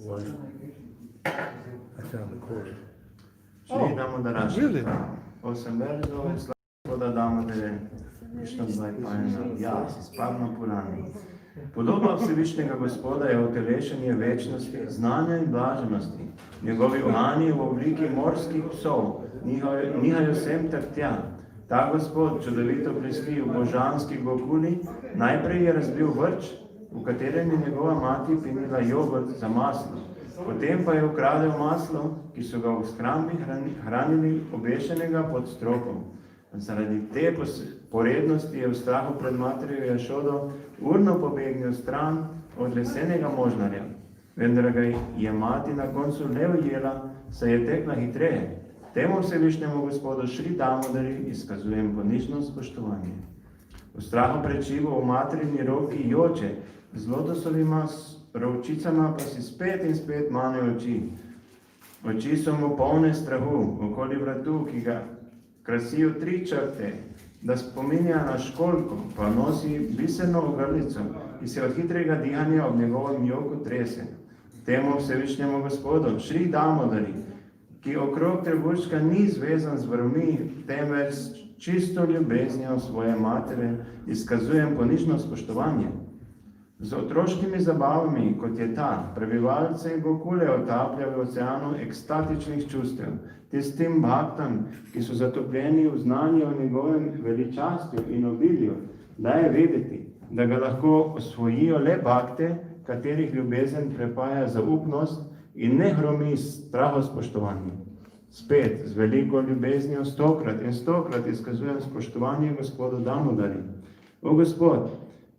What? I found the chord. Shri Damodara. Really? 8 verzov, Gospoda Damodare, Krišna Dvajpajna, Jas, izpadno Purani. Podoba Vsevišnjega Gospoda je utelešenje večnosti, znanja in blaženosti. Njegovi ohani v obliki morskih psov nihajo sem ter tja. Ta Gospod čudovito blesti v božanski gokuli, najprej je razbil vrč, v katerem je njegova mati pinila jogurt za maslo. Potem pa je ukradel maslo, ki so ga v shrambi hranili obešenega pod stropom. Zaradi te porednosti je v strahu pred materijo Jašodo urno pobegnil stran od lesenega možnarja. Vendar ga je mati na koncu ne ujela, saj je tekla hitreje. Temu Vsevišnjemu Gospodu Šri Damodari izkazujem ponižno spoštovanje. V strahu pred Šivo v materini roki joče, z lotosovima rovčicama pa si spet in spet mane oči. Oči so mu polne strahu, okoli vratu, ki ga krasijo 3 črte, da spominja na školjko, pa nosi biserno ogrlico, ki se od hitrega dihanja ob njegovem joku trese. Temu Vsevišnjemu Gospodu, Šri Damodari, ki okrog trebuščka ni zvezan z vrvmi, temveč čisto ljubeznijo svoje matere, izkazujem ponižno spoštovanje. Z otroškimi zabavami, kot je ta, prebivalce Gokule otaplja v oceanu ekstatičnih čustev, tistim bhaktam, ki so zatopljeni v znanju o njegovem veličastju in obilju, daje vedeti, da ga lahko osvojijo le bhakte, katerih ljubezen prepaja zaupnost in ne hromi strahospoštovanje. Spet, z veliko ljubeznijo 100krat in 100krat izkazujem spoštovanje Gospodu Damodari. O Gospod,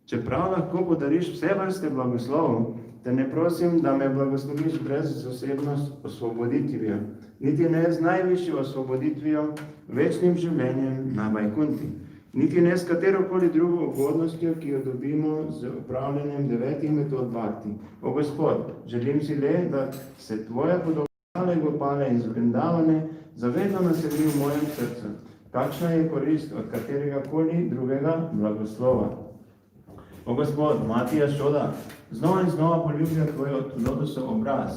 čeprav lahko podariš vse vrste blagoslovov, te ne prosim, da me blagosloviš brez osebno osvoboditvijo, niti ne z najvišjo osvoboditvijo, večnim življenjem na Vajkunti, niti ne s katerokoli drugo ugodnostjo, ki jo dobimo z upravljanjem 9 metod bhakti. O Gospod, želim si le, da se tvoja podoba Gopale in Vrindavane zavedno naseli v mojem srcu. Kakšna je korist od katerega koli drugega blagoslova? O Gospod, mati Jašoda, znova in znova poljublja tvoj lotosov obraz,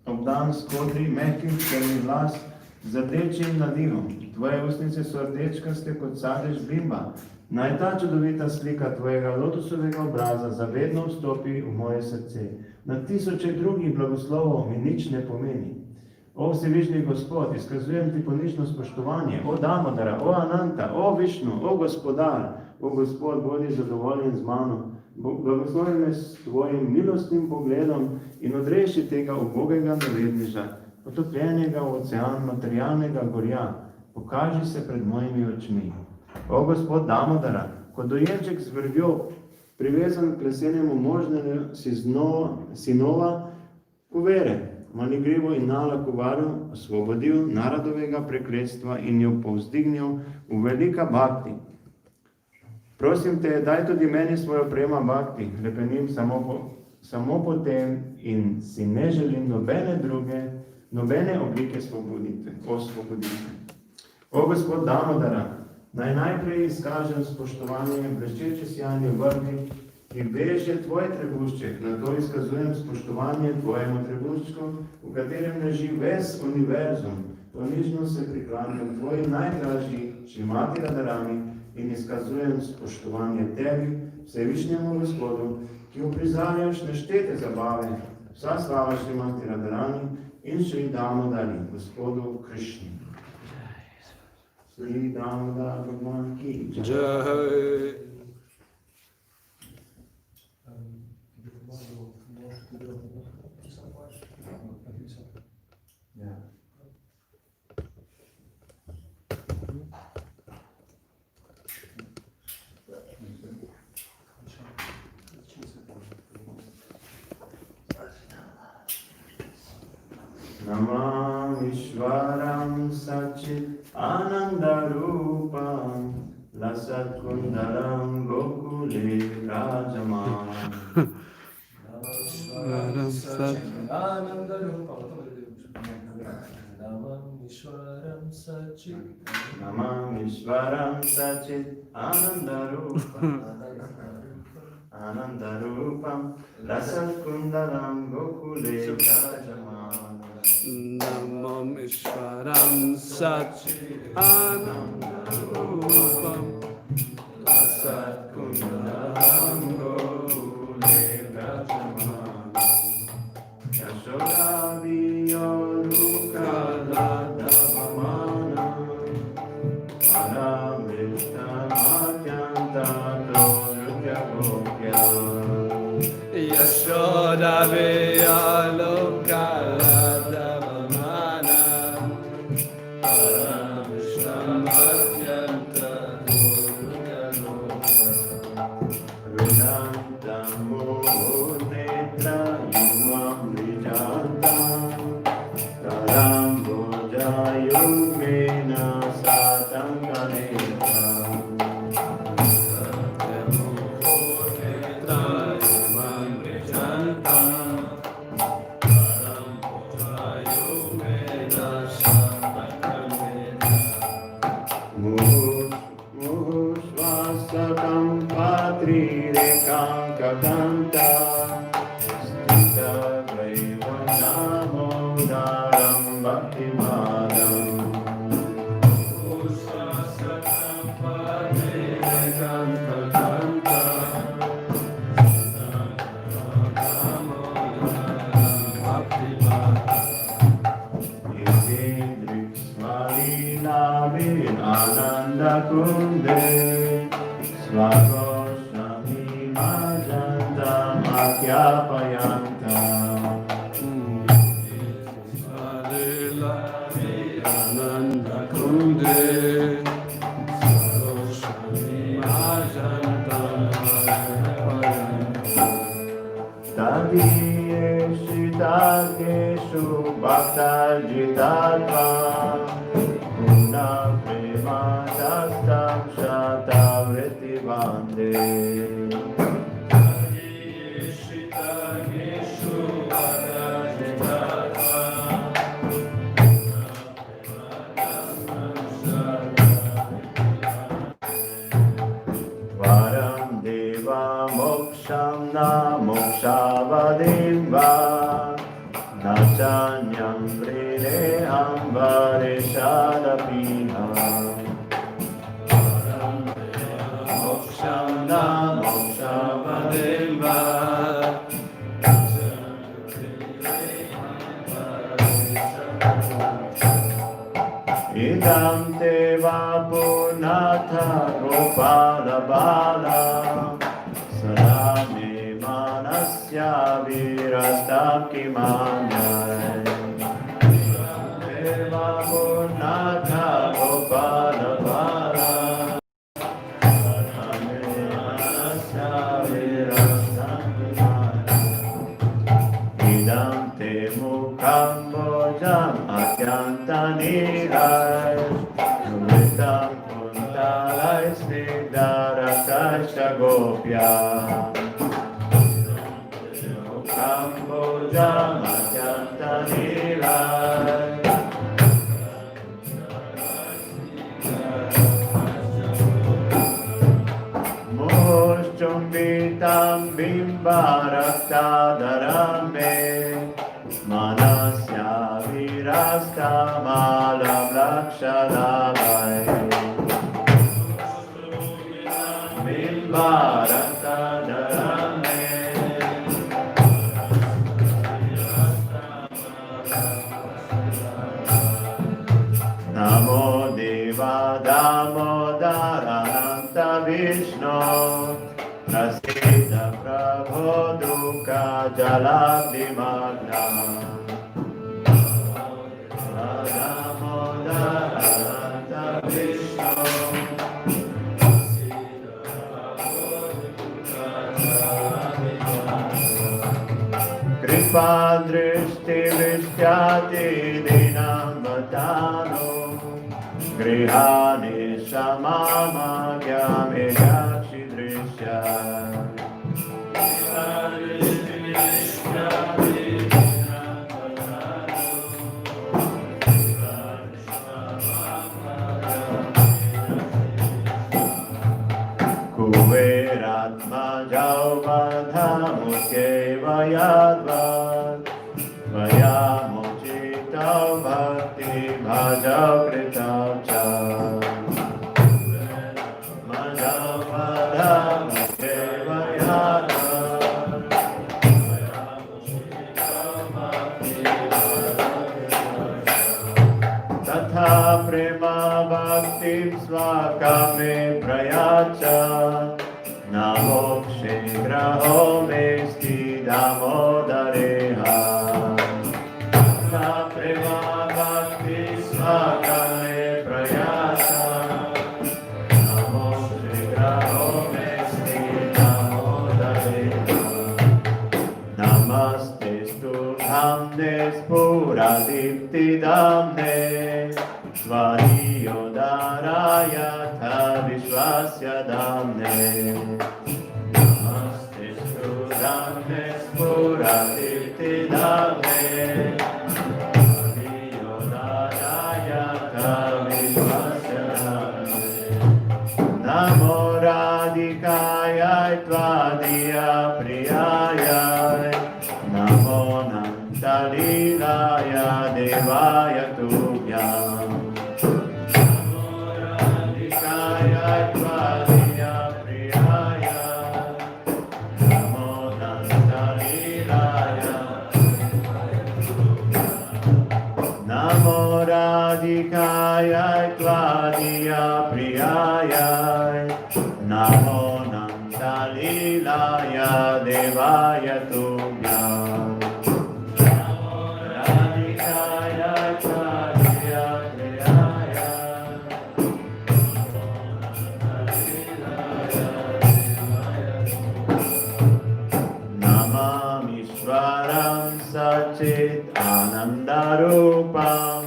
obdan s kodri, mehkim črni glas, z rdečim nadihom. Tvoje ustnice so rdečkaste kot sadež bimba. Naj ta čudovita slika tvojega lotosovega obraza zavedno vstopi v moje srce. Na tisoče drugih blagoslovov mi nič ne pomeni. O Vsevišnji Gospod, izkazujem ti ponižno spoštovanje, o Damodara, o Ananta, o Višnu, o Gospodar, o Gospod, bodi zadovoljen z mano. Blagoslovi me s tvojim milostnim pogledom in odreši tega ubogega nevedneža, potopljenega v ocean materialnega gorja. Pokaži se pred mojimi očmi. O Gospod Damodara, kot dojenček z vrvjo, privezan k lesenemu možnemu sinova Kuvere, Manigrivo in Nala Kuvaru, osvobodil narodovega prekletstva in jo povzdignil v velika bhakti. Prosim te, daj tudi meni svojo prema bhakti, hlepenim samo po tem in si ne želim nobene oblike osvoboditve. O Gospod Damodara, naj najprej izkažem spoštovanje bleščeče sijanje vrvi, ki veže tvoj trebušček, na to izkazujem spoštovanje tvojemu trebuščku, v katerem leži ves univerzum. Ponižno se priklanjam tvoji najdražji Šrimati Radharani in izkazujem spoštovanje tebi, Vsevišnjemu Gospodu, ki uprizarjaš neštete zabave, vsa slava Šrimati Radharani in Šri Damodari, Gospodu Krišni. Šri Damodar Bhagwan ki jai. Namamishvaram Sachit Anandarupam Lasat Kundaram Gokule Rajamam. Namamishvaram Sachit Namamishvaram Sachit Anandarupam Anandarupam Lasatkundalam Gokule Vijayamanam Namam Ishvaram Satchidanandam Asatkundalam Gokule Vijayamanam Yashodaviyorukaladavamanam Paramritamagyantatorujagopya Yashoda Veyalokaladavamanam Paramishtamadhyanta Runantamurnetra yumam vijantam Karambojayugena satam kanetam Muhusvasatam patrirekam kakanta Stita Vaivanamodaram Bhaktimadam Ananda kunde svagoshami majanta makyapayanta Ananda Kunde Tadiyeshitageshu bhaktajitatva Guna prema dastam shatavriti vande Varam deva moksham na mokshavadim va Nachanyam prineham vareshadapiha Moksham na mokshavadim va Idam te vapunatha gopala bala Sarame manasya virastam kimanyay Te vapunatha gopala bala Sarame manasya virastam kimanyay Idam te mukham bojam atyantaniray Nulitam kuntalai snigdharakasha gopya Mukham bojam atyantaniray Mushchumbitam bimbaraktadaram me Manasya virastamalam lakshadavai Bimbaraktadaram me Namo Deva Damodarananta Vishnu Prasita Prabho Dukkha Jalabdimagna Damodarananta Vishnu Kripa Drishti Vishyati Dinam Vatano Grihani Shamama Gyame Yakshi Drishya Kuveratma Jauva Kritau Bhakti Bhajau Kritau Cha Madhau Madhau Devayana Tatha Prema Bhakti Swakame Prayacha Namo Kshegraho Mesti Damodareha Tatha Prema Bhakti Swakame Prayacha Namo Kshegraho Mesti Damodareha Namaste Sturhamne Spuradipti Damne Svariyodaraya Tha Vishwasya Damne Namaste Sturhamne Spuradipti Damne Svariyodaraya Tha Vishwasya Damne Namo Radhikaya Tvadiya Priyaya Namo Nandalilaya Devaya Tubhyam Namo Radhikaya Tvadiya Priyaya Namo Nandalilaya Namo Radhikaya Tvadiya Priyaya Namo Nandalilaya Devaya Tubhyam Namo Radhikaya Tvadiya Priyaya Namamishwaram Sachit Anandarupam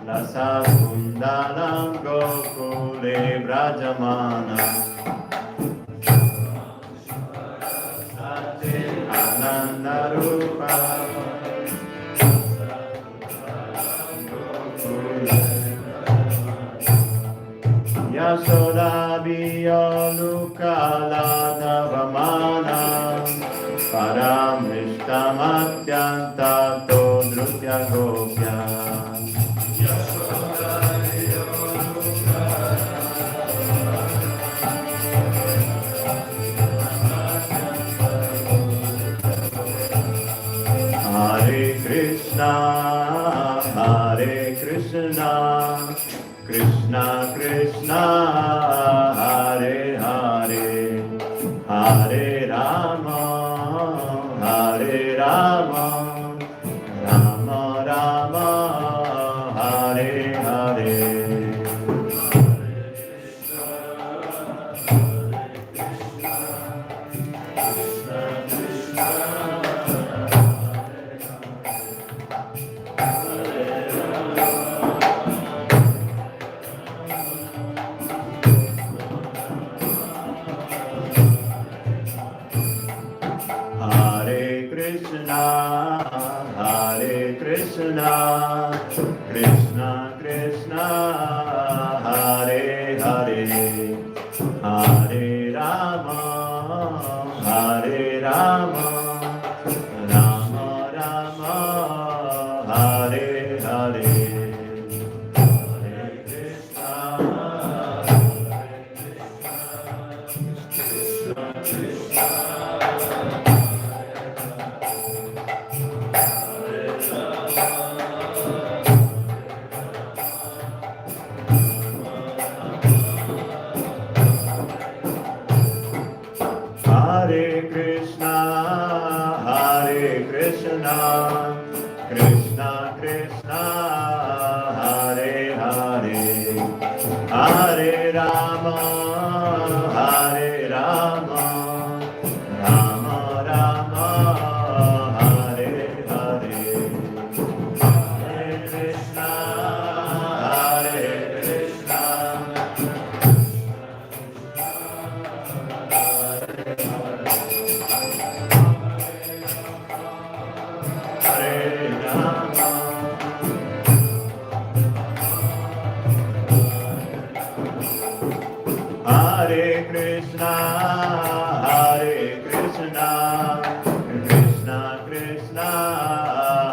Lasakundalam Gokule Brajamanam Sachit Anandarupam Yasodabiyolukaladavamanam Paramishtamatyantato Drutya Gopya Hare Krishna, Hare Krishna, Krishna Krishna, Hare Hare, Hare Rama, Hare Rama, Rama Rama, Hare Hare. Hare Krishna, Krishna Krishna, Hare Hare, Hare Rama, Hare Rama, Rama Rama, Hare Hare. Hare Krishna, Krishna Krishna. Hare Krishna, Hare Krishna, Krishna Krishna, Hare Hare, Hare Rama, Hare Rama, Rama Rama, Hare Hare. Hare Krishna, Hare Krishna, Hare Krishna, Hare Krishna, Krishna Krishna,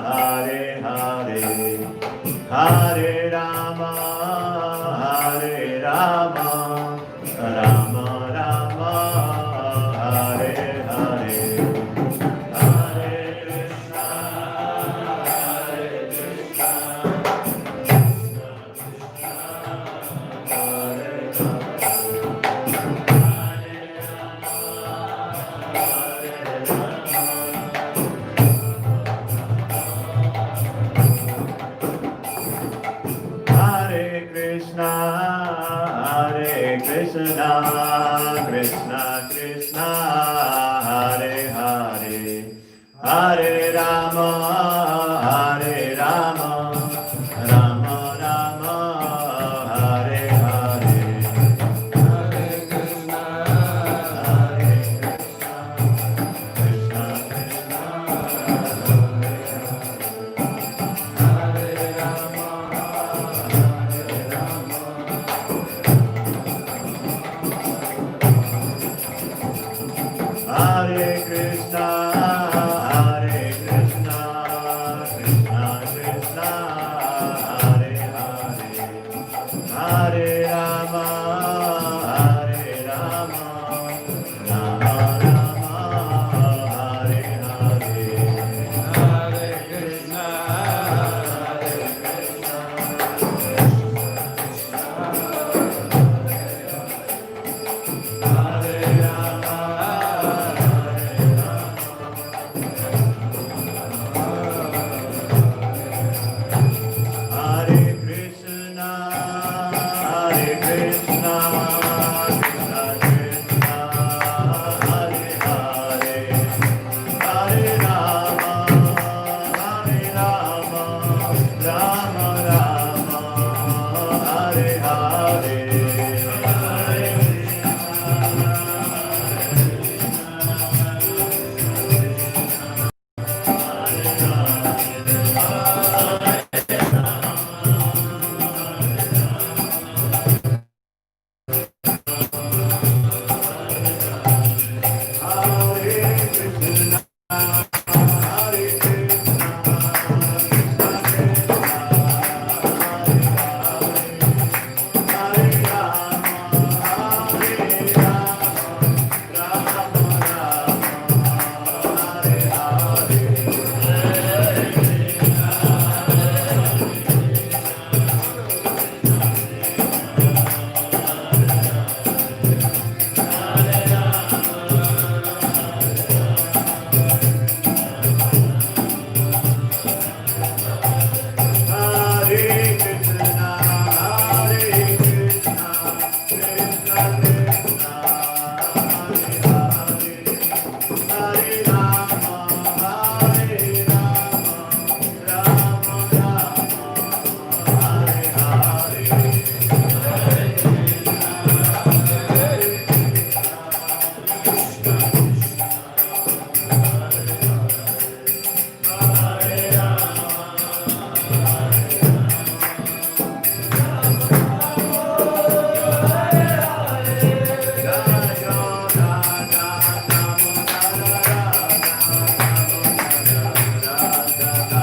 Hare Hare, Hare Rama, Hare Rama, Rama Rama, Hare Hare, Hare Krishna, Hare Krishna, Hare Krishna, Hare Krishna, Krishna Krishna, Hare Hare, Hare Rama, Hare Rama, Rama Rama, Hare Hare, Hare Krishna, Hare Krishna, Krishna Krishna, Hare Rama, Hare Krishna, Hare Krishna, Krishna Krishna, Hare Hare, Hare Rama, Hare Rama, Rama Rama, Hare Hare, Hare Krishna, Hare Krishna, Hare Rama, Hare Krishna, Hare Krishna, Krishna Krishna, Hare Hare, Hare Rama, Hare Rama, Rama Rama, Hare Hare, Hare Krishna, Hare Krishna, Hare Rama, Hare Rama, Rama Rama, Hare Hare. Hare Krishna, Hare Krishna, Krishna Krishna, Hare Hare, Hare Rama, Hare Rama, Rama Rama, Hare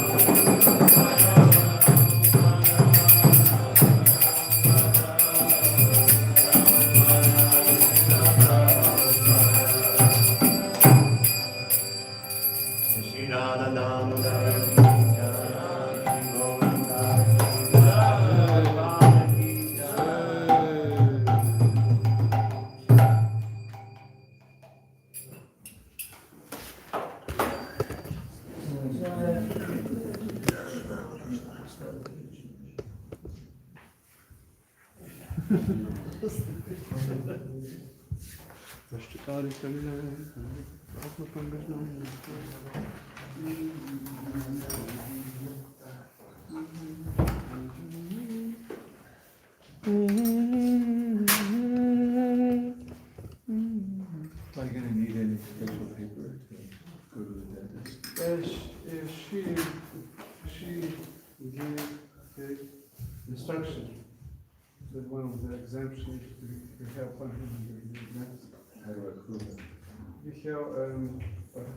Hare. Shri Radha Damodar, Jai Govinda, Jai Am I gonna need any special paper? She gave the instruction that one of the exemptions to help on we have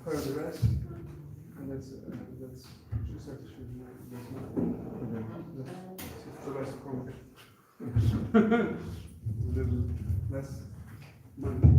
her address, and that's she said that's not the rest from a little less money.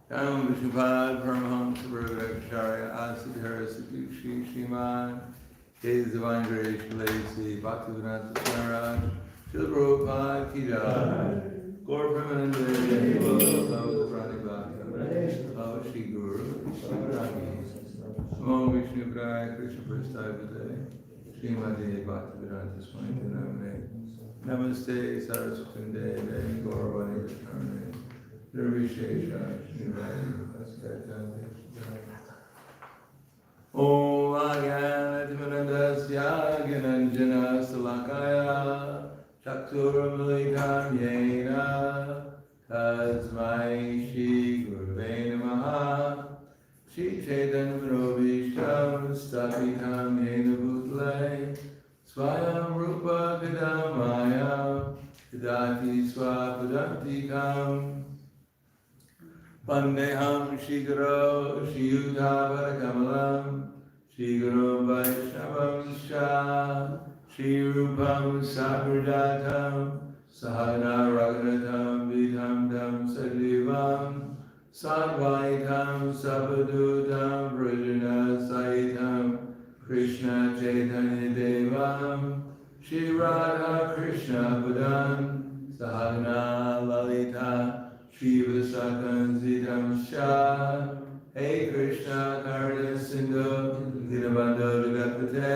Yam Vishupad Paramahamsa Bhagavacharya Asadhara Sukhi Shriman His Divine Grace Lacey Bhaktivedanta Swaraj Srila Prabhupada Ki Jai Gaur Premanande Love Prani Bhakti Love Shri Guru Namo Vishnu Pradaya Krishna Prasthaya Srimati Bhaktivedanta Swami Namane Namaste Saraswati Devi Gauravani Vishnu Nirvishesha Srimati Om Agyanatimanandasya Gyananjana Salakaya Chakturamalitam Yena Tasmai Shri Gurave Namaha Shri Chaitanya Manobhishtam Stapitam Yena Bhutle Swayam Rupa Kadamaya Kadati Swapadantikam Vandeham Shiguro Shiyudha Kamalam Shiguro Vaishnavam Shah Shri Rupam Saprajatam Sahana Raghunatam Vidham Dam Sadivam Sadvaitam Sapadutam Vrajana Saitam Krishna Chaitanya Devam Shri Radha Krishna Padam Sahana Lalita Shiva Sakanzidam Shah Hey Krishna Karna Sindhu Dinabandha Jagapate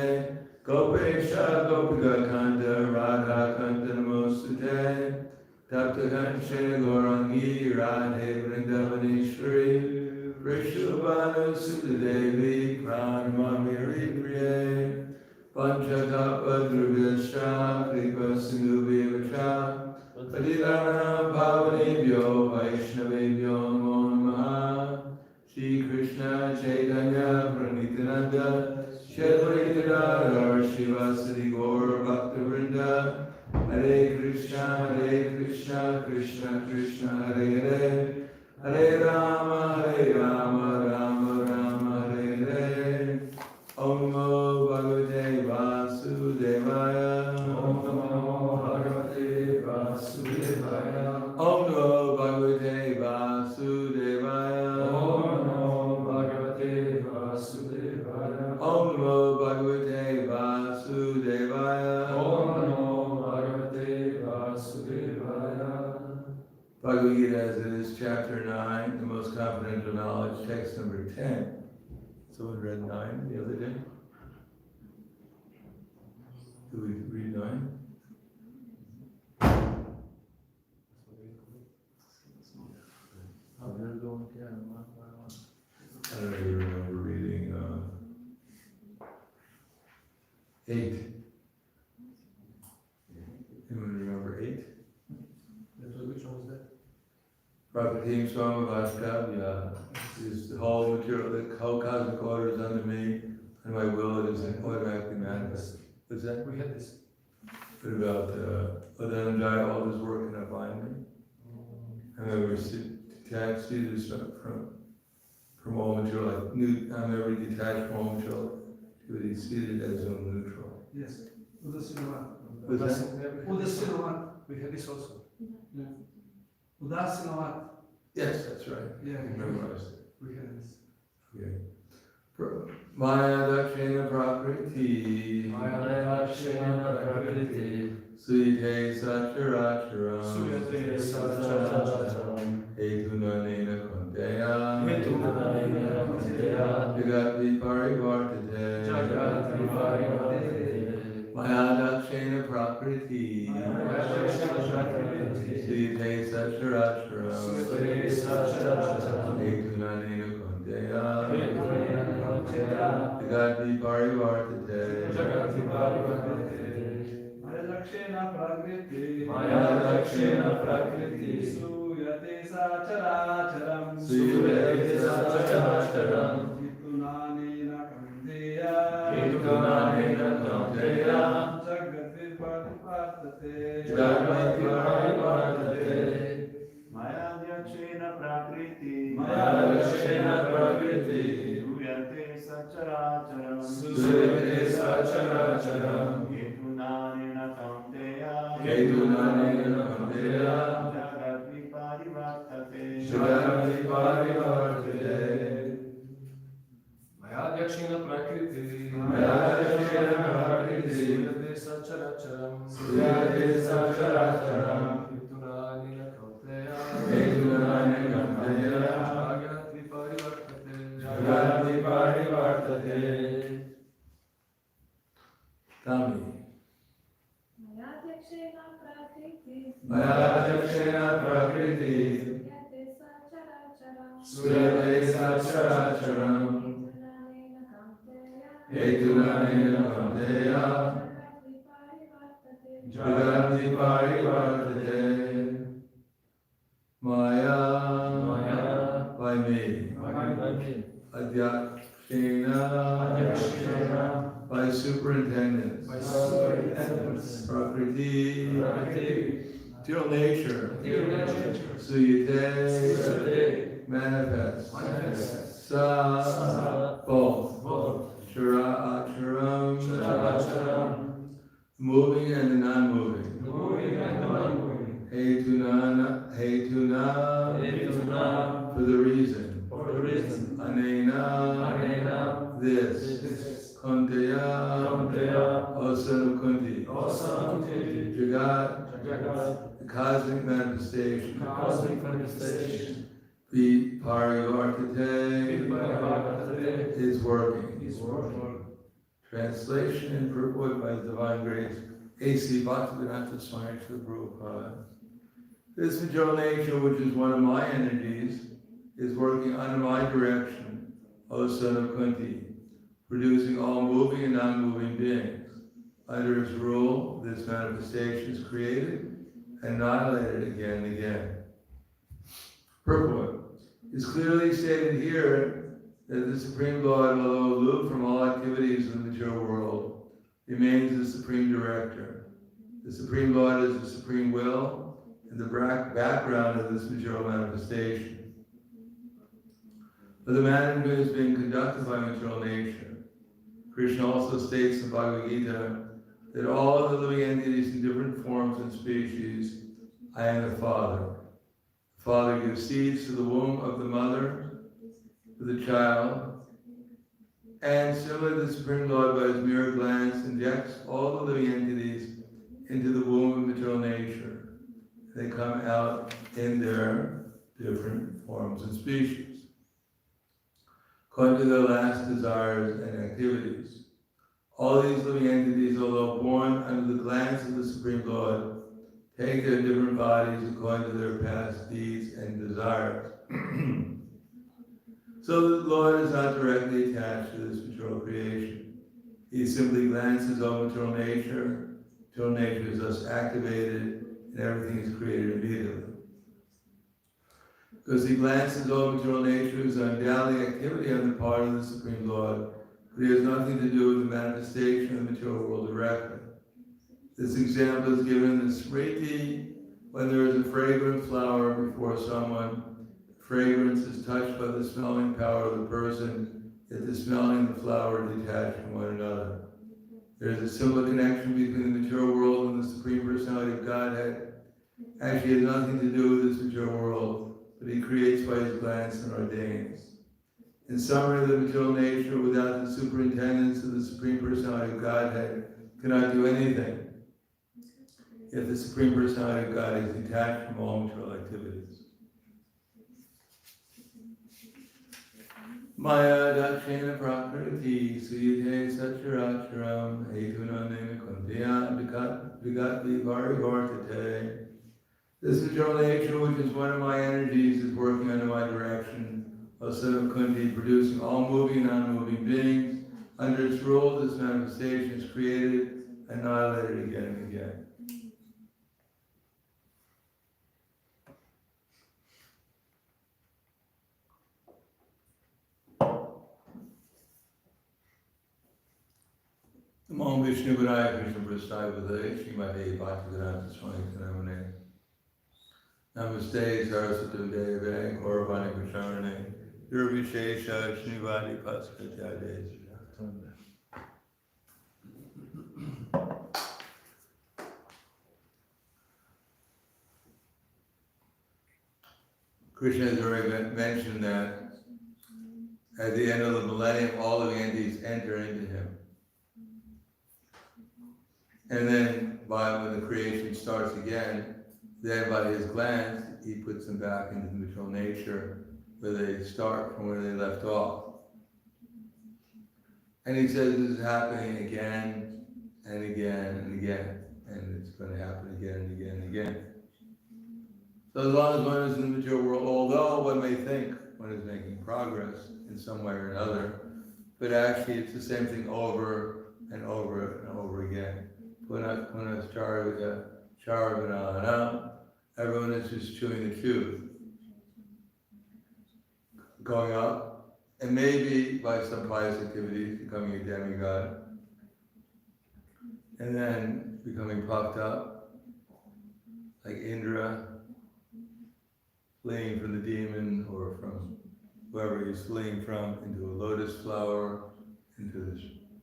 Gopesha Gopika Kanta Radha Kanta Namostate Tapta Kanchana Gaurangi Radhe Vrindavaneshwari Vrishabhanu Sutadevi Pranamami Haripriye Panchakapa Druvasya Kripa Sindhu Vivacha Padilana Pavanebhyo Vaishnavebhyo Namo Namaha Shri Krishna Chaitanya Pranithananda Shri Radha Shivasati Gaur Bhaktivinoda Hare Krishna Krishna Krishna Hare Hare Hare Rama Rama Rama Hare Hare Om Namo Bhagavate Vasudevaya Om Namo Bhagavate Vasudevaya Om Namo Bhagavate Vasudevaya Om Namo Bhagavate Vasudevaya Om Namo Bhagavate Vasudevaya Om Namo Bhagavate Vasudevaya. Bhagavad Gita is chapter 9, the most confidential knowledge, text number 10. Someone read 9 the other day? Did we read 9? I don't even remember reading 8. Anyone remember 8? Which one was that? Prakatim Swama Vaskavya is the whole material, the whole cosmic order is under me, and my will it is automatically manifest. What's that? We had this. What about Adanandaya, all this work cannot bind me? And I was detached from all material, like I'm ever detached from all material, to be seated as zone neutral. Yes. Udasinava. What's that? Udasinava. We had this also. Yeah. Udasinava. Yes, that's right. Yeah. I memorized it. We had this. Okay. Maya Dakshina Prakriti Maya Dakshina Prakriti Suyate Satcharacharam Suyate Satcharacharam Hetunanena Kunteya Hetunanena Kunteya Jagati Parivartate Jagati Parivartate Maya Dakshina Prakriti Maya Dakshina Prakriti Suyate Satcharacharam Suyate Satcharacharam Hetunanena Kunteya Hetunanena Jagati Parivartate Jagati Parivartate Maya Dakshina Prakriti. Maya Dakshina Prakriti Suyate Satcharacharam. Suyate Satcharacharam Hitunanena Kandeya. Hetunanena Kandeya Jagati Parivartate. Jagati Parivartate Maya Dakshina Prakriti Maya Dakshina Prakriti Suyate Satcharacharam Suyate Satcharacharam Hetunanena Kaunteya Hetunanena Kaunteya Jagati Parivartate Jagati Parivartate, Maya Dakshina Prakriti, Maya Dakshina Prakriti, Suyate Sacharacharam, Suyate Sacharacharam, Vitunanina Kauteya, Vetunani Kanteya, Jagati Parivartate, Jagati Parivartate. Tami. Maya Dakshina Prakriti, Maya Dakshina Prakriti, Yate Sacharacharam, Suyate Sacharacharam, Vitunanena Kamteya, Vetunanina Kanteya, Jagati Parivartate, Jagati Parivartate. Maya, Maya, by me, Adhyakshena, by superintendence, Prakriti, till nature, Suyate, manifest, Sa, both, Shara Acharam, moving and the non-moving, Hetuna, for the reason, Anena, this, Kunteya, also Kunti, Jagat, the cosmic manifestation, the Parivartate is working. Translation and purport by His Divine Grace, A.C. Bhaktivedanta Swami Srila Prabhupada. This material nature, which is one of my energies, is working under my direction, O son of Kunti, producing all moving and non-moving beings. Under its rule, this manifestation is created and annihilated again and again. Purport is clearly stated here that the Supreme Lord, although aloof from all activities in the material world, remains the Supreme Director. The Supreme Lord is the Supreme Will and the background of this material manifestation. But the management is being conducted by material nature. Krishna also states in Bhagavad Gita that all of the living entities in different forms and species, I am the Father. The Father gives seeds to the womb of the mother, to the child, and similarly the Supreme Lord by His mere glance injects all the living entities into the womb of material nature. They come out in their different forms and species, according to their last desires and activities. All these living entities, although born under the glance of the Supreme Lord, take their different bodies according to their past deeds and desires. So the Lord is not directly attached to this material creation. He simply glances over material nature. Material nature is thus activated, and everything is created immediately. Because he glances over material nature is undoubtedly activity on the part of the Supreme Lord, but he has nothing to do with the manifestation of the material world directly. This example is given in the Smriti when there is a fragrant flower before someone. Fragrance is touched by the smelling power of the person, yet the smelling and the flower are detached from one another. There is a similar connection between the material world and the Supreme Personality of Godhead. Actually, it has nothing to do with this material world, but he creates by his glance and ordains. In summary, the material nature, without the superintendence of the Supreme Personality of Godhead, cannot do anything. Yet the Supreme Personality of God is detached from all material activities. Maya Dakshina Prakriti Suyate Sacharacharam Hetunanena Kuntiya Vigati Parivartate. This material nature, which is one of my energies, is working under my direction, O son of Kunti, producing all moving and non-moving beings. Under its rule, this manifestation is created, annihilated again and again. Namo Vishnu Padaya Krishna Prasthaya Vadaya Srimati Bhaktivedanta Swami Namane Namaste Saraswati Deve Gauravani Prasharane Durvishesha Shnivadi Paskatya. Krishna has already mentioned that at the end of the millennium, all the entities enter into him. And then when the creation starts again, then by his glance, he puts them back into the material nature where they start from where they left off. And he says this is happening again and again and again. And it's going to happen again and again and again. So as long as one is in the material world, although one may think one is making progress in some way or another, but actually it's the same thing over and over and over again. Everyone is just chewing the cube. Going up, and maybe by some pious activities, becoming a demigod, and then becoming puffed up, like Indra, fleeing from the demon or from whoever he's fleeing from, into a lotus flower, into this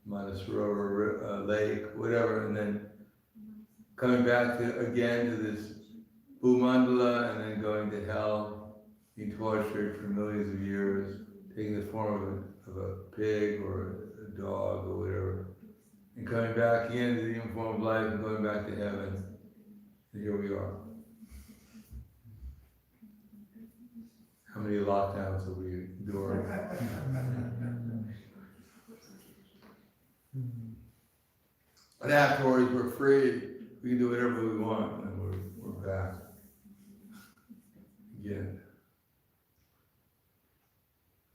Manasarova lake, whatever, and then coming back again to this Bhumandala, and then going to hell, being tortured for millions of years, taking the form of a pig or a dog or whatever, and coming back again to the human form of life and going back to heaven. And here we are. How many lockdowns will we endure? But afterwards, we're free. We can do whatever we want, and we're back again.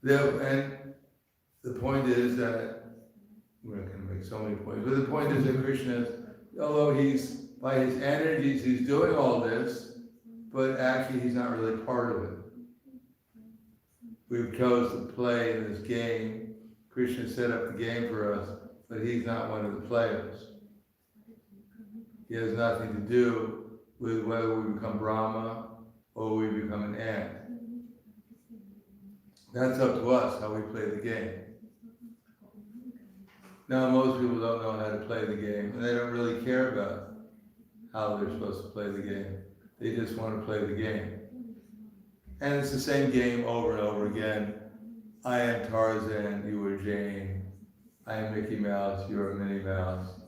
And the point is that we're not going to make so many points, but the point is that Krishna, although by his energies, he's doing all this, but actually he's not really part of it. We've chose to play in this game. Krishna set up the game for us, but he's not one of the players. He has nothing to do with whether we become Brahma or we become an ant. That's up to us, how we play the game. Now, most people don't know how to play the game, and they don't really care about how they're supposed to play the game. They just want to play the game. And it's the same game over and over again. I am Tarzan, you are Jane. I am Mickey Mouse, you are Minnie Mouse.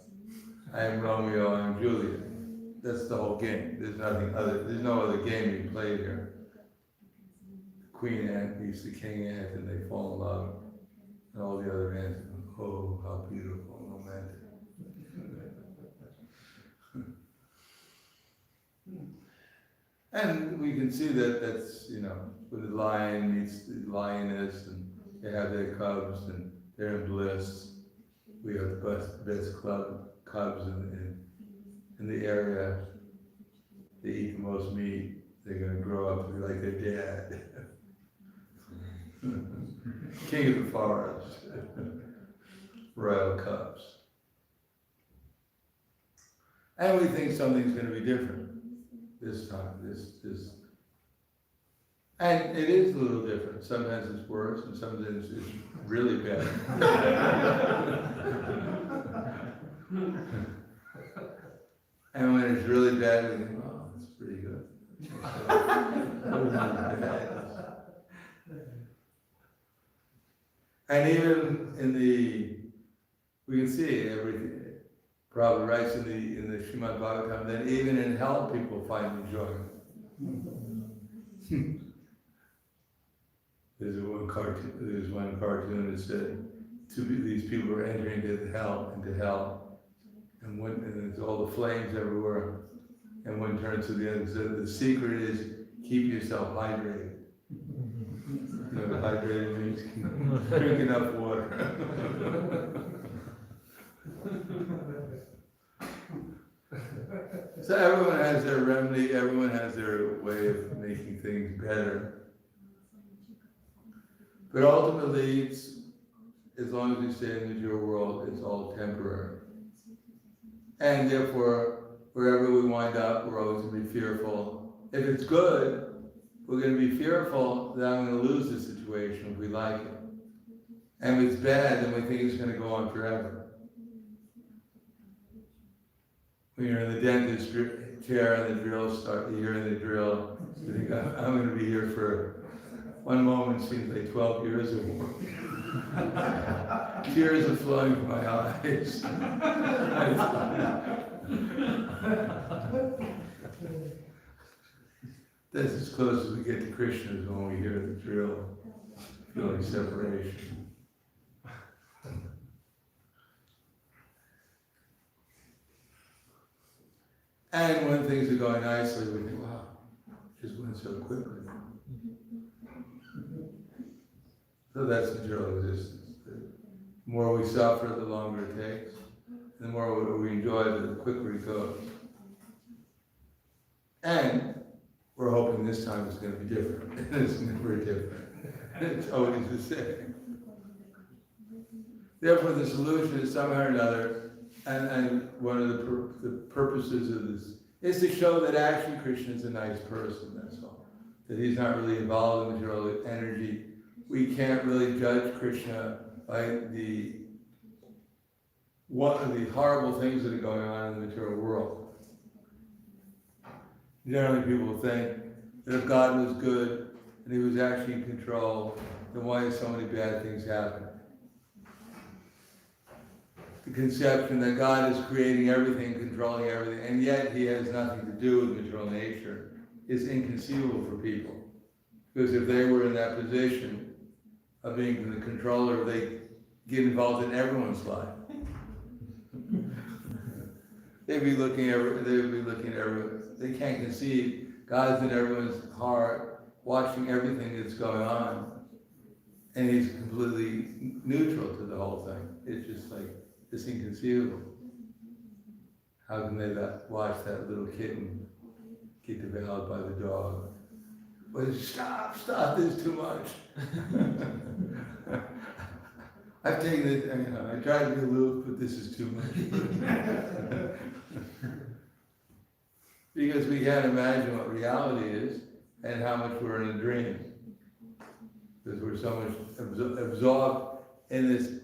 I am Romeo, I am Juliet. That's the whole game. There's no other game you play here. The Queen Ant meets the King Ant and they fall in love. And all the other ants, oh, how beautiful and romantic. And we can see that that's, when the lion meets the lioness and they have their cubs and they're in bliss. We have the best cubs in the area. They eat the most meat. They're going to grow up to be like their dad. King of the forest. Royal cubs. And we think something's going to be different this time. And it is a little different. Sometimes it's worse, and sometimes it's really bad. And when it's really bad, we think, oh, that's pretty good. And even we can see everything. Prabhupada writes in the Srimad Bhagavatam that even in hell people find enjoyment. There's one cartoon that said these people are entering into hell, and there's all the flames everywhere. And one turns to the other and says, the secret is keep yourself hydrated. Hydrated means drink enough water. So everyone has their remedy, everyone has their way of making things better. But ultimately, as long as we stay in the material world, it's all temporary. And therefore, wherever we wind up, we're always going to be fearful. If it's good, we're going to be fearful that I'm going to lose the situation if we like it. And if it's bad, then we think it's going to go on forever. When you're in the dentist, chair and the drill start, you hear the drill, you think, I'm going to be here for one moment, seems like 12 years or more. Tears are flowing from my eyes. That's as close as we get to Krishna is when we hear the drill, feeling separation. And when things are going nicely, we think, wow, it just went so quickly. So that's material existence. The more we suffer, the longer it takes. The more we enjoy, the quicker it goes. And we're hoping this time it's going to be different. It's never different. It's always the same. Therefore, the solution is somehow or another, and one of the purposes of this is to show that actually Krishna is a nice person, that's all. That he's not really involved in material energy. We can't really judge Krishna by the horrible things that are going on in the material world. Generally, people think that if God was good and he was actually in control, then why do so many bad things happen? The conception that God is creating everything, controlling everything, and yet he has nothing to do with material nature is inconceivable for people. Because if they were in that position of being the controller, they get involved in everyone's life. They'd be looking at everyone. They can't conceive. God's in everyone's heart, watching everything that's going on, and he's completely neutral to the whole thing. It's just like, it's inconceivable. How can they watch that little kitten get devoured by the dog? But stop, this is too much. I've taken it, I tried to be aloof, but this is too much. Because we can't imagine what reality is and how much we're in a dream. Because we're so much absorbed in this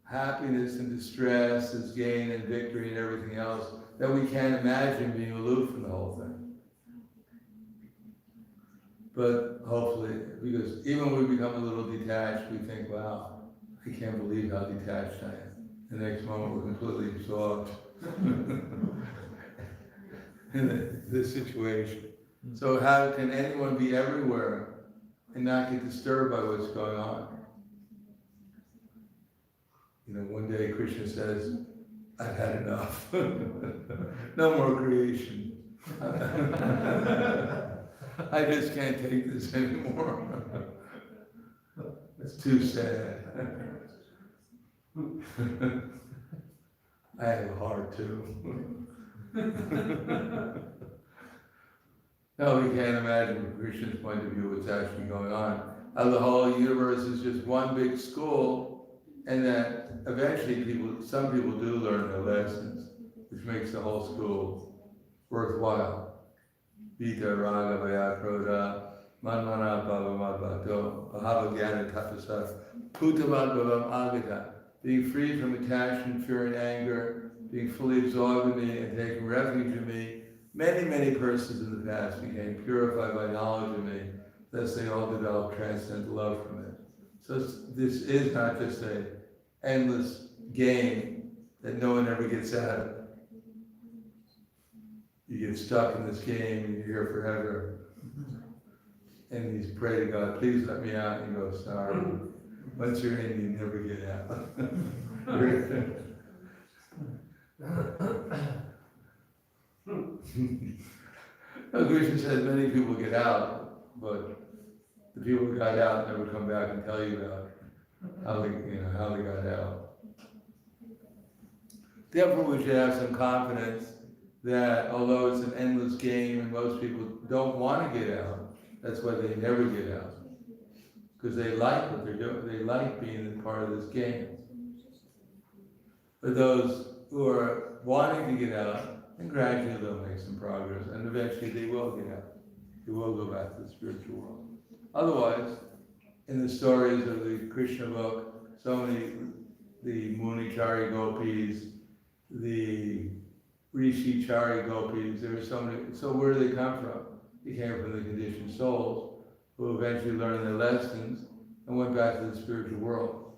happiness and distress, this gain and victory and everything else, that we can't imagine being aloof from the whole thing. But hopefully, because even when we become a little detached, we think, wow, I can't believe how detached I am. The next moment we're completely absorbed in this situation. So how can anyone be everywhere and not get disturbed by what's going on? One day Krishna says, I've had enough. No more creation. I just can't take this anymore. It's too sad. I have a heart too. No, we can't imagine from Krishna's point of view what's actually going on. How the whole universe is just one big school, and that eventually some people do learn their lessons, which makes the whole school worthwhile. Vita raga vayakroda manmana bhavamabhato bhavagyana tapasa putamad agata. Being free from attachment, fear, and anger, being fully absorbed in me and taking refuge in me. Many, many persons in the past became purified by knowledge of me, thus they all developed transcendental love for me. So this is not just an endless game that no one ever gets out of. You get stuck in this game and you're here forever. And you pray to God, please let me out, and you go, sorry. Once you're in, you never get out. Krishna says many people get out, but the people who got out never come back and tell you about how they got out. Therefore, we should have some confidence that although it's an endless game and most people don't want to get out, that's why they never get out. Because they like what they're doing, they like being a part of this game. For those who are wanting to get out, and gradually they'll make some progress, and eventually they will get out. They will go back to the spiritual world. Otherwise, in the stories of the Krishna book, so many, the Munichari gopis, the Rishi Chari gopis. There were so many. So where do they come from? They came from the conditioned souls who eventually learned their lessons and went back to the spiritual world.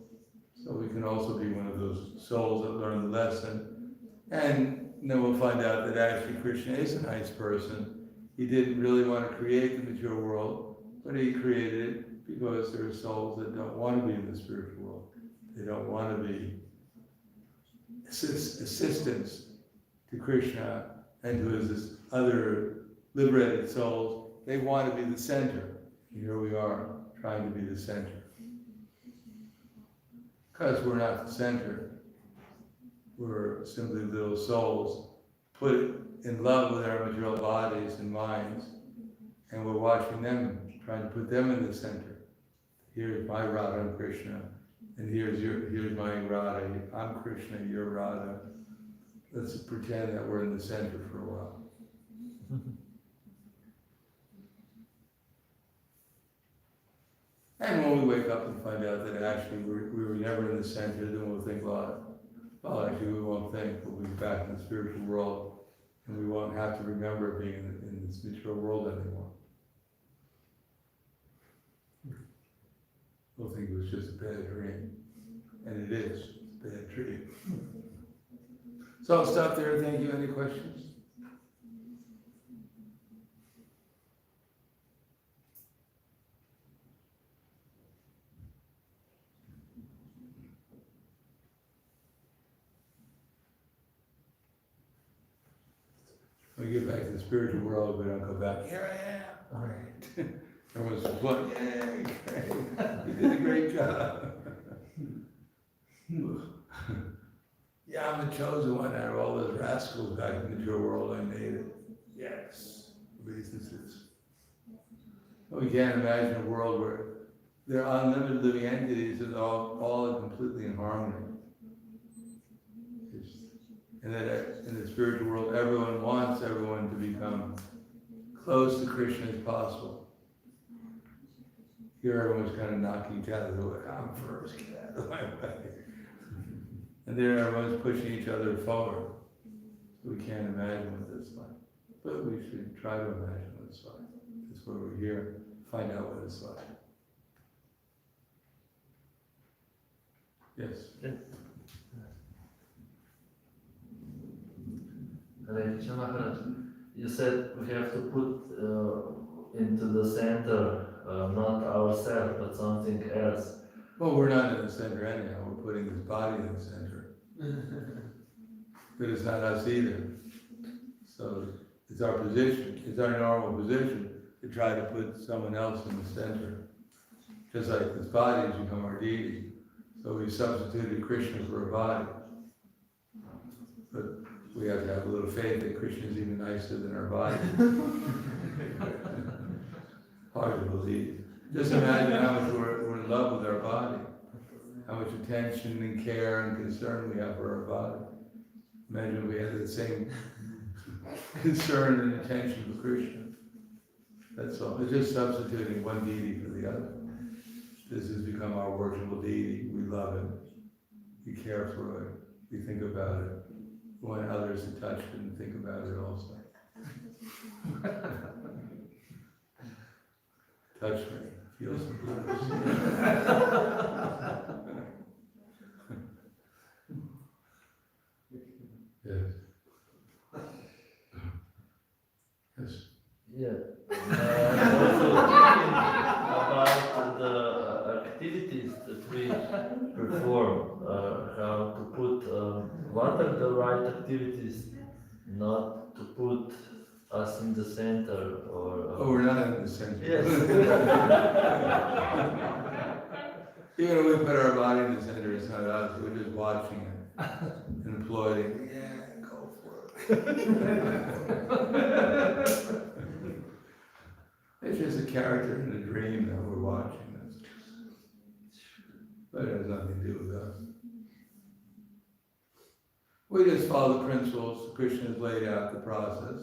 So we can also be one of those souls that learned the lesson. And then we'll find out that actually Krishna is a nice person. He didn't really want to create the material world, but he created it because there are souls that don't want to be in the spiritual world. They don't want to be assistants to Krishna and to his other liberated souls. They want to be the center. Here we are, trying to be the center. Because we're not the center. We're simply little souls put in love with our material bodies and minds, and we're watching them, trying to put them in the center. Here's my Radha and Krishna, and here's my Radha. I'm Krishna, you're Radha. Let's pretend that we're in the center for a while. And when we wake up and find out that actually we were never in the center, then we'll think, well, actually we won't think, we'll be back in the spiritual world, and we won't have to remember being in this material world anymore. We'll think it was just a bad dream. And it is a bad dream. So I'll stop there. Thank you. Any questions? When we get back to the spiritual world, we don't go back, here I am. All right. Everyone's like, yay, great. You did a great job. Yeah, I'm the chosen one out of all those rascals back in the material world. I made it. Yes. Businesses. We can't imagine a world where there are unlimited living entities that all are completely in harmony. And that in the spiritual world, everyone wants everyone to become close to Krishna as possible. Here everyone's kind of knocking each other away. I'm first, get out of my way. And there everyone's pushing each other forward. We can't imagine what it's like. But we should try to imagine what it's like. That's why we're here, find out what it's like. Yes? Hare Krishna Maharaj, you said we have to put into the center not ourselves but something else. Well, we're not in the center anyhow. We're putting this body in the center. But it's not us either. So it's our position, it's our normal position to try to put someone else in the center. Just like this body has become our deity. So we substituted Krishna for a body. But we have to have a little faith that Krishna is even nicer than our body. Hard to believe. Just imagine how much we're in love with our body. How much attention and care and concern we have for our body. Imagine if we had the same concern and attention for Krishna. That's all. It's just substituting one deity for the other. This has become our worshipful deity. We love it. We care for it. We think about it. We want others to touch it and think about it also. Touch me. Feel some Yes. Yes. Yeah. Also thinking about the activities that we perform, how to put, what are the right activities, not to put us in the center or... Oh, we're not in the center. Yes. Even if we put our body in the center, it's not us. We're just watching it and applauding. Yeah, go for it. It's just a character in a dream that we're watching. But it has nothing to do with us. We just follow the principles. Krishna has laid out the process.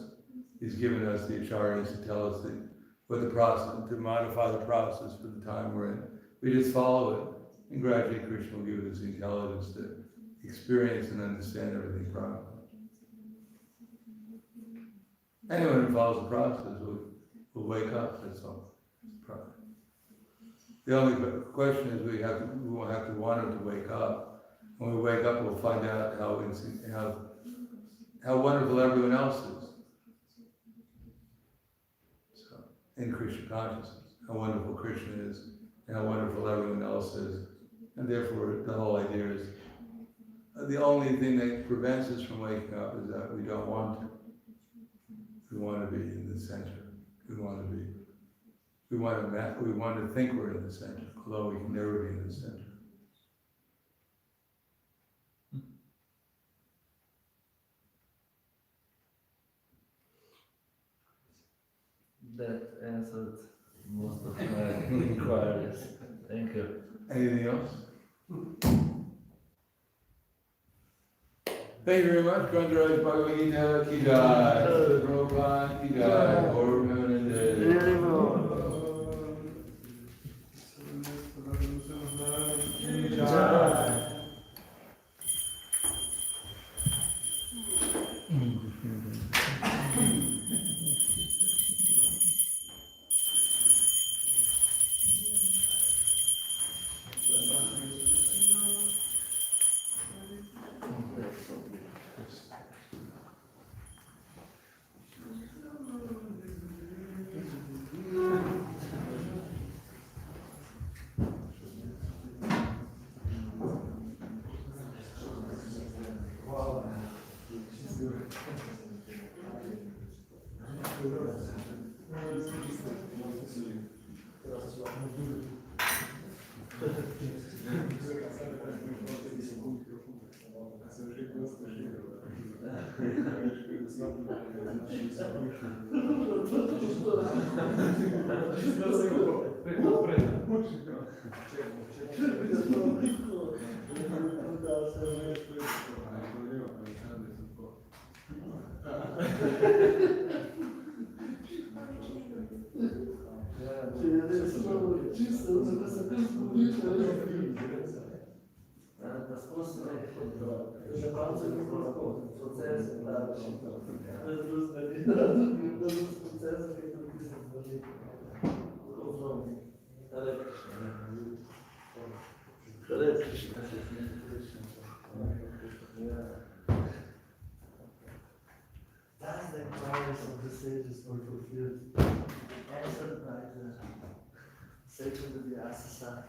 He's given us the acharyas to tell us what the process, to modify the process for the time we're in. We just follow it, and gradually Krishna will give us the intelligence to experience and understand everything properly. Anyone who follows the process will wake up, that's all. The only question is we will have to want him to wake up. When we wake up, we'll find out how wonderful everyone else is. So, in Krishna consciousness, how wonderful Krishna is, and how wonderful everyone else is. And therefore, the whole idea is, the only thing that prevents us from waking up is that we don't want to. We want to be in the center. We want to think we're in the center, although we can never be in the center. That answered most of my inquiries. Thank you. Anything else? Thank you very much. Grandaraj Bhagavad Gita ki jai. Prabhupada ki jai. Gaur Premanande. That's the inquiries of the sages were fulfilled, answered by the sacred of the Asasa.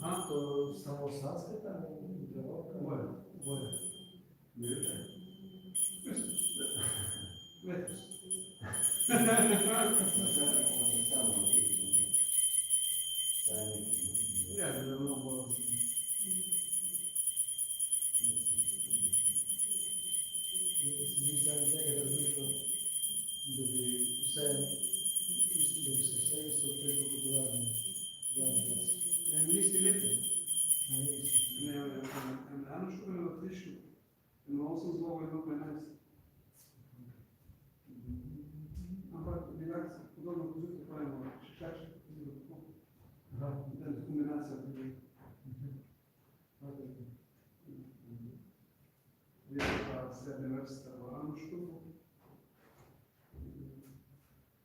हाँ तो samo sanskritam bolje. Letos. Ja, da je mnogo nisam nekaj razmišljal, da bi vse isto preko kulturalno. Nisi lepe. Ne, eno šukaj na trišu, eno 8 zlogov, eno 15. Ampak bilak se podobno pozivite pravimo, šešače, tako. Kombinacija tudi. Je pa srednja vrsta v eno šuku.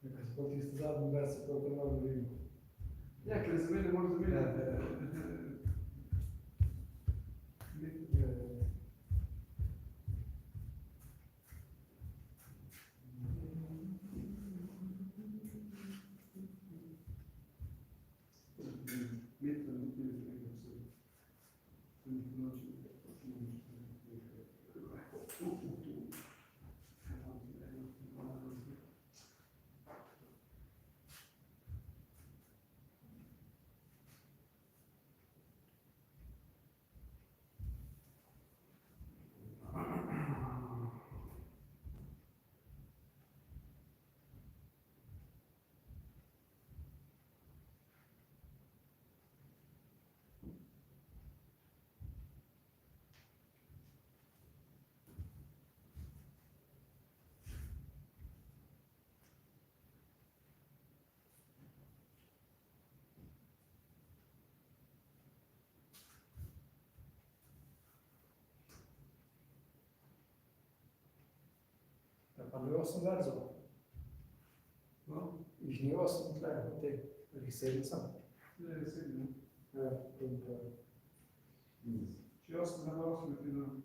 Nekaj se pa tisti zadnji vrsta, kako to malo govorimo. Ja, ker za mene moram zamenjati. Pa ne 8 verzov. No? Jih ni 8 tle, od teh, ali 7 sam. Ne, 7. Ja, to je prav. Če 8 na 8 je ti dan.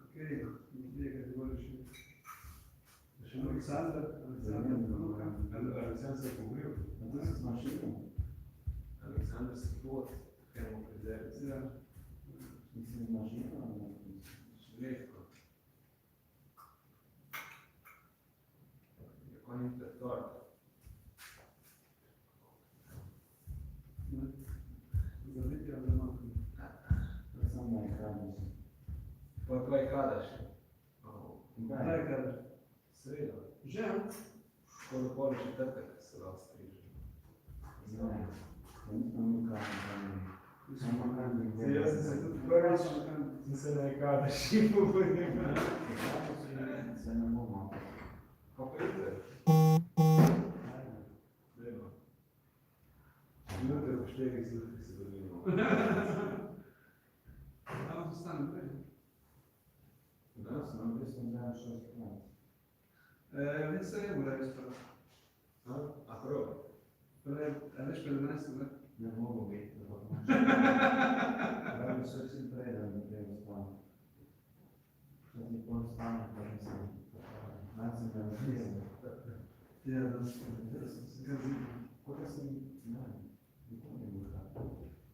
Okej, nekaj dovolj še. Še Aleksandar, Luka. Aleksandar se je pogril. Aleksandar se pot, kaj mu prizeti. Ja. Lehko. Je konj pretor. Zaviti ali zamakni. Pa kaj kadaš? Kdaj kadaš? Sredo. Že? Skoro pol četrtek se lahko striže. Jaz sem se tudi prvič, sem se ne kadaš in povrnim. Se ne bomo. Pa pridite. Dajmo. Minute po 4 zjutraj se dobimo. Tam zostanem prej. Danes No, v bistvu zdaj šel skrat. Već se je ura ispala. A prav? Prej, veš, 15 ura. Ne mogu biti, da bo da bi se vsi prej, da bi prej vstal. Što ti pol stane, pa nisem. Naj sem ga razmislil. Ja, da se ga vidim. Koga sem, ne, nikoli ne bo tako.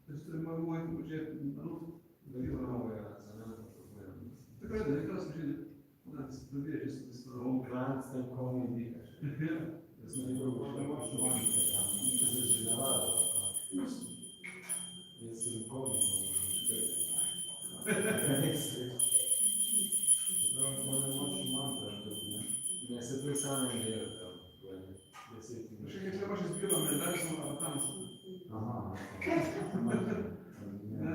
Veš, to je moj počet na luft. Veliko novo je, za nas pa problem. Tako je, da nekaj smo že, da se dobije, če se to Bom klanc tam komi dihaš. Da smo nekaj pošli vanjka tam, nekaj se že navadilo. Jaz sem komi, ne, se to je samem delu tam, to je 10 minut. Še kaj treba še zbilo, ne, da smo tam. Aha, Ne?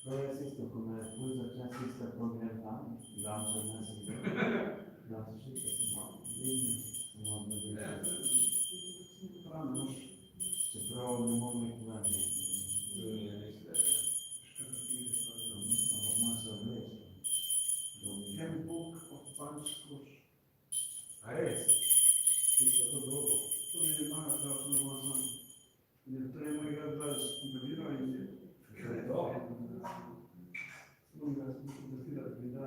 To je isto, ko me pul začne stiska, ko grem tam, dam se odnesem del, dam se štika, sem malo vidno, sem malo odnesem. Pravno, moš. Čeprav ne mogu iti ven. Zunije misle, Mislim, da malo se odleče. Can book of punch push. A res? Tisto to drugo. To mi je mama prav, to ne moram sam. To je moj grad dal skombinirao in je. Što je to? Samo ga sem kontaktiral, da mi da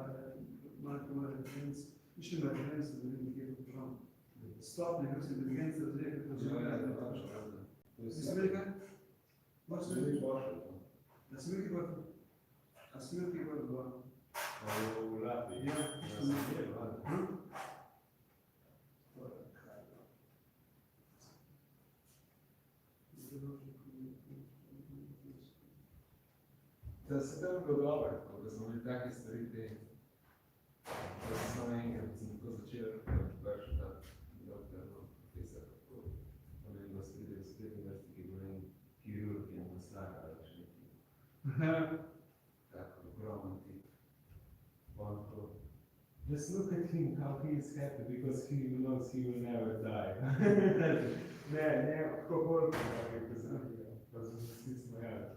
malo referenc. Išli na referenc, da vidim, kje je to prav. Stopne, kako se inteligence razvije, kako se Nisi imeli kaj? Moš se imeli? A si imeli kaj? A si imeli kaj dva? U Latviji. Ja, Ja sam je, valjda. Da se tam bilo dobro, da smo imeli take stvari te. Da sem samo enkrat, sem tako začel, prišel ta doktor, profesor, tako. Pa ne vem, da se vidi v spletni vrsti, ki je bil en kirurg in naslaka, ali še nekaj. Tako, ogromen tip. On to. Just look at him, how he is happy, because he knows he will never die. Ne, kako bolj, kako se nekaj, pa so se vsi smejali.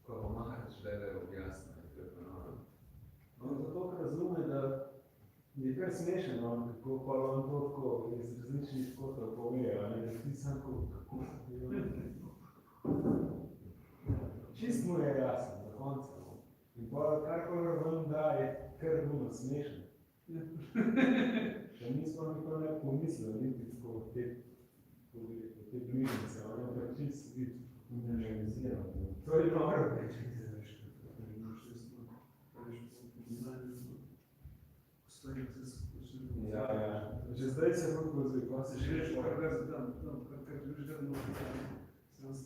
Ko pa Maharaj Veda je objasnil, to je ponovno. On zato, ker razume, da je kar smešen, kako pa on to tako iz različnih kotov pove, da ti sam kako čist mu je jasno, za konca. In pa karkoli ven da, je kar runo smešen. Še nismo nikoli ne pomislili, niti tako te bližnice, on je pa čist Nerealiziral. to je dobro. Ja, ja. Že zdaj se lahko zdi, ko se Že še veš, kar ga zadam, kar veš, da ne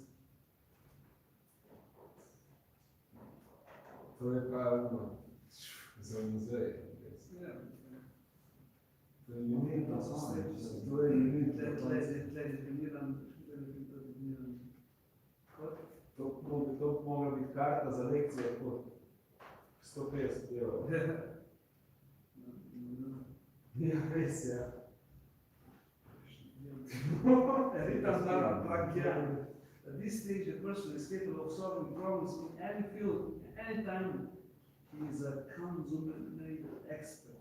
to je pravno za muzej. To je imenitno samo, to je imenitno. Tle je definiran. To bi mogla biti karta za lekcije kot. 150 evrov. Ja. Ja, res je. Rita znala prakija. At this stage, a person is capable of solving problems in any field, anytime. He is a consummate expert.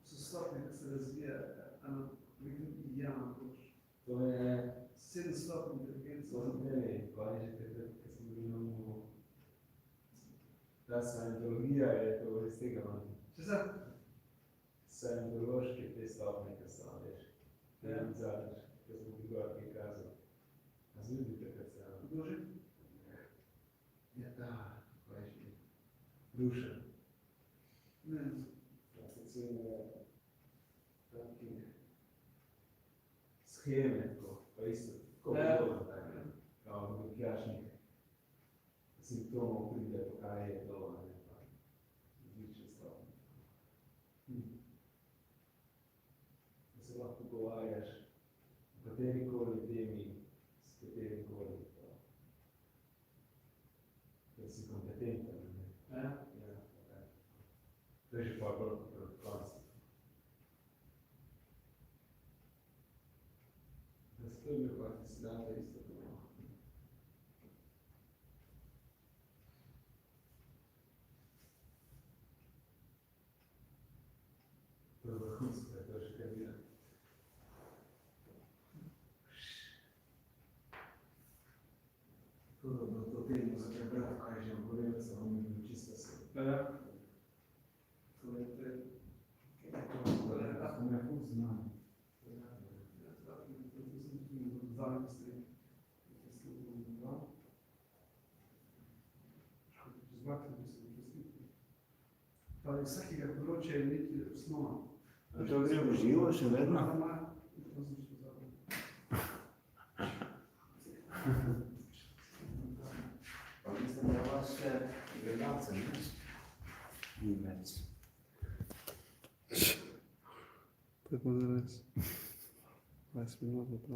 So stopnik se razvija ja, To je, 700 inteligenc. to smo imeli, že takrat, ko smo bili na umu. Ta scientologija je to iz tega manj. Če se? Scientološki te stopnje, ki so, veš. Ja. Zadnjič, ko smo bili gor kaj kazali. A z ljudi takrat se javno. Kdo že? Ja, ta, kaj je že? Duša. Ne. Ja, se cene takih scheme, pa isto, tako Ja. podobno, tako, kao dokjašnih simptomov pride, kaj je to, ne, pa različne stopnje. Da se lahko pogovarjaš o katerikoli temi, s katerikoli, da si kompetenten, ne. Ja. Ja, ja. To je že pa bolj proti koncu. To je bil pa disidenta isto bilo. To je vrhunsko, da je to še kaj videti. To temo za prebrati, kaj že govorila, se vam je čisto se. Ja. To je te. To je tako me ful znam. Pa iz vsakega področja je nekaj osnova. A to gre v živo še vedno? Pa mislim, da vas še gledalce, ne? Ni več. Tako da res. 20 minut je prav.